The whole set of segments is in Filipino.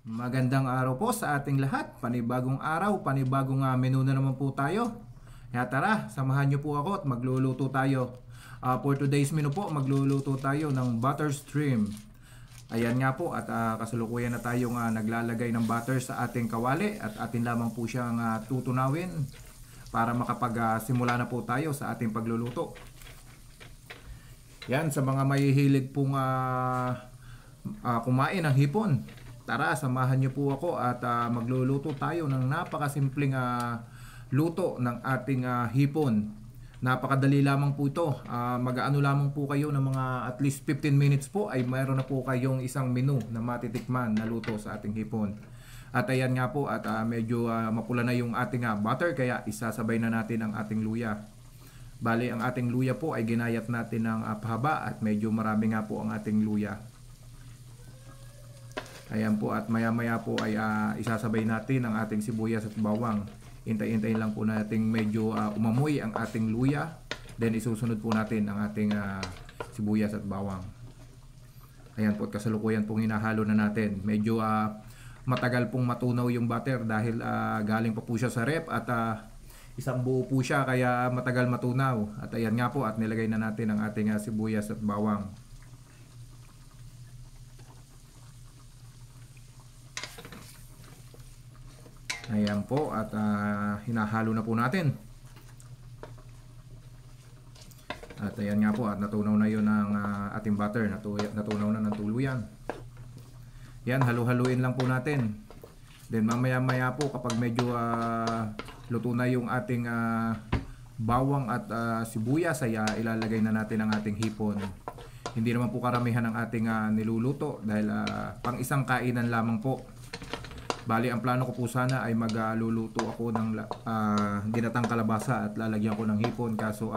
Magandang araw po sa ating lahat. Panibagong araw, panibagong menu na naman po tayo. Kaya tara, samahan niyo po ako at magluluto tayo. For today's menu po, magluluto tayo ng butter shrimp. Ayan nga po at kasalukuyan na tayong naglalagay ng butter sa ating kawali at atin lamang po siyang tutunawin para makapag-simula na po tayo sa ating pagluluto. Yan, sa mga mahihilig pong kumain ng hipon, tara, samahan niyo po ako at magluluto tayo ng napakasimpleng luto ng ating hipon. Napakadali lamang po ito. Mag-aano lamang po kayo ng mga at least 15 minutes po ay mayroon na po kayong isang menu na matitikman na luto sa ating hipon. At ayan nga po at medyo mapula na yung ating butter kaya isasabay na natin ang ating luya. Bali, ang ating luya po ay ginayat natin ng pahaba at medyo marami nga po ang ating luya. Ayan po at maya maya po ay isasabay natin ang ating sibuyas at bawang. Hintay-hintayin lang po natin medyo umamoy ang ating luya. Then isusunod po natin ang ating sibuyas at bawang. Ayan po at kasalukuyan pong hinahalo na natin. Medyo matagal pong matunaw yung butter dahil galing pa po siya sa rep at isang buo po siya kaya matagal matunaw. At ayan nga po at nilagay na natin ang ating sibuyas at bawang. Ayan po at hinahalo na po natin. At ayan nga po at natunaw na yun ang ating butter. Natunaw na ng tuluyan. Yan, halu-haluin lang po natin. Then mamaya maya po kapag medyo luto na yung ating bawang at sibuyas ay ilalagay na natin ang ating hipon. Hindi naman po karamihan ang ating niluluto dahil pang isang kainan lamang po. Bali, ang plano ko po sana ay magluluto ako ng ginatang kalabasa at lalagyan ko ng hipon. Kaso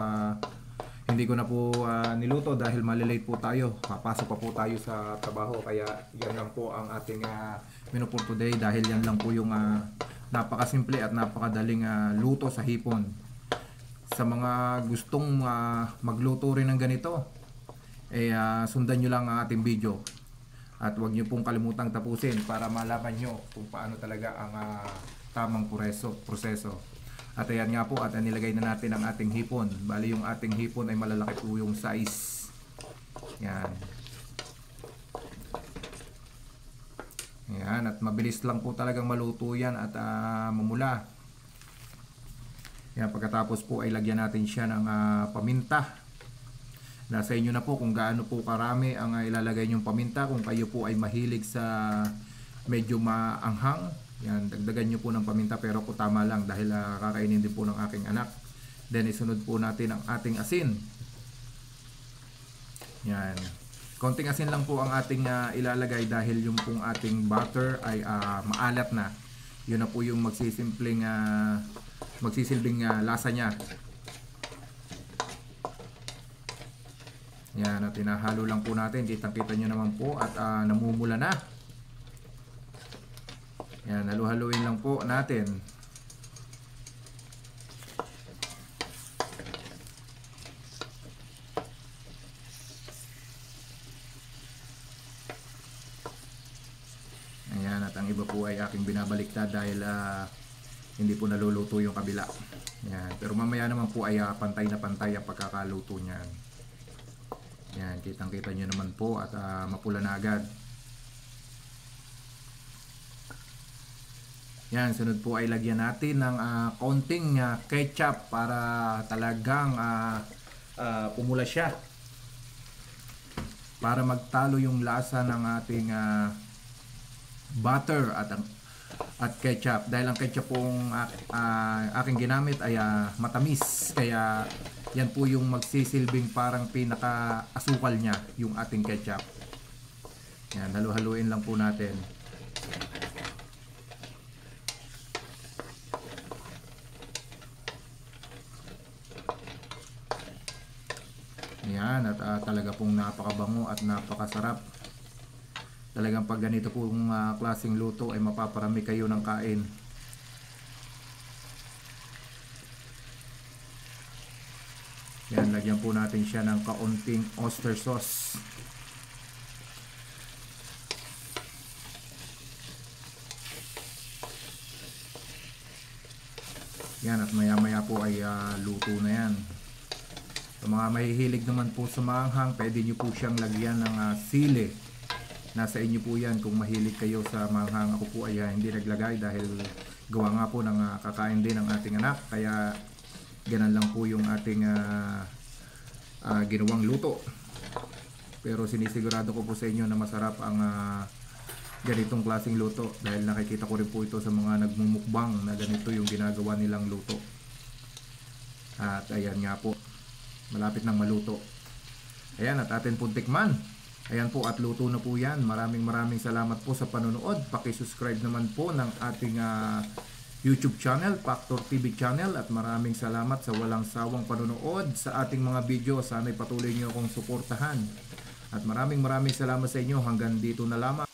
hindi ko na po niluto dahil malilate po tayo. Papasok pa po tayo sa trabaho. Kaya yan lang po ang ating menu for today. Dahil yan lang po yung napakasimple at napakadaling luto sa hipon. Sa mga gustong magluto rin ng ganito, sundan nyo lang ang ating video. At huwag nyo pong kalimutang tapusin para malaman nyo kung paano talaga ang tamang proseso. At ayan nga po at nilagay na natin ang ating hipon. Bali yung ating hipon ay malalaki po yung size. Yan. Yan at mabilis lang po talagang maluto yan at mamula. Yan, pagkatapos po ay lagyan natin siya ng paminta. Nasa inyo na po kung gaano po karami ang ilalagay nyong paminta. Kung kayo po ay mahilig sa medyo maanghang, yan, dagdagan nyo po ng paminta, pero ko tama lang dahil kakainin din po ng aking anak. Then isunod po natin ang ating asin. Yan, konting asin lang po ang ating ilalagay dahil yung pong ating butter ay maalat na. Yun na po yung magsisilbing lasa niya. Yan, at tinahalo lang po natin. Kitang-kita nyo naman po at namumula na. Yan, halu-haluin lang po natin. Ayan, at ang iba po ay aking binabaliktad dahil hindi po naluluto yung kabila. Yan, pero mamaya naman po ay pantay na pantay ang pagkakaluto niyan. Yan, kitang-kita nyo naman po at mapula na agad. Yan, sunod po ay lagyan natin ng konting ketchup para talagang pumula siya. Para magtalo yung lasa ng ating butter at ketchup. Dahil ang ketchup pong aking ginamit ay matamis. Kaya yan po yung magsisilbing parang pinaka-asukal niya, yung ating ketchup. Yan, halu-haluin lang po natin. Yan, at talaga pong napakabango at napakasarap. Talagang pag ganito pong klaseng luto ay mapaparami kayo ng kain. Yan, lagyan po natin siya ng kaunting oyster sauce. Yan, at maya maya po ay luto na yan. Sa mga mahihilig naman po sa maanghang, pwede nyo po siyang lagyan ng sili. Nasa inyo po yan kung mahilig kayo sa maanghang. Ako po ay hindi naglagay dahil gawa nga po ng kakain din ng ating anak. Kaya ganun lang po yung ating ginawang luto. Pero sinisigurado ko po sa inyo na masarap ang ganitong klaseng luto dahil nakikita ko rin po ito sa mga nagmumukbang na ganito yung ginagawa nilang luto. At ayan nga po, malapit nang maluto. Ayan, at atin pong tikman. Ayan po, at luto na po yan. Maraming salamat po sa panonood. Paki-subscribe naman po ng ating YouTube channel, Factor TV channel, at maraming salamat sa walang sawang panonood sa ating mga video. Sana'y patuloy nyo akong suportahan. At maraming salamat sa inyo. Hanggang dito na lamang.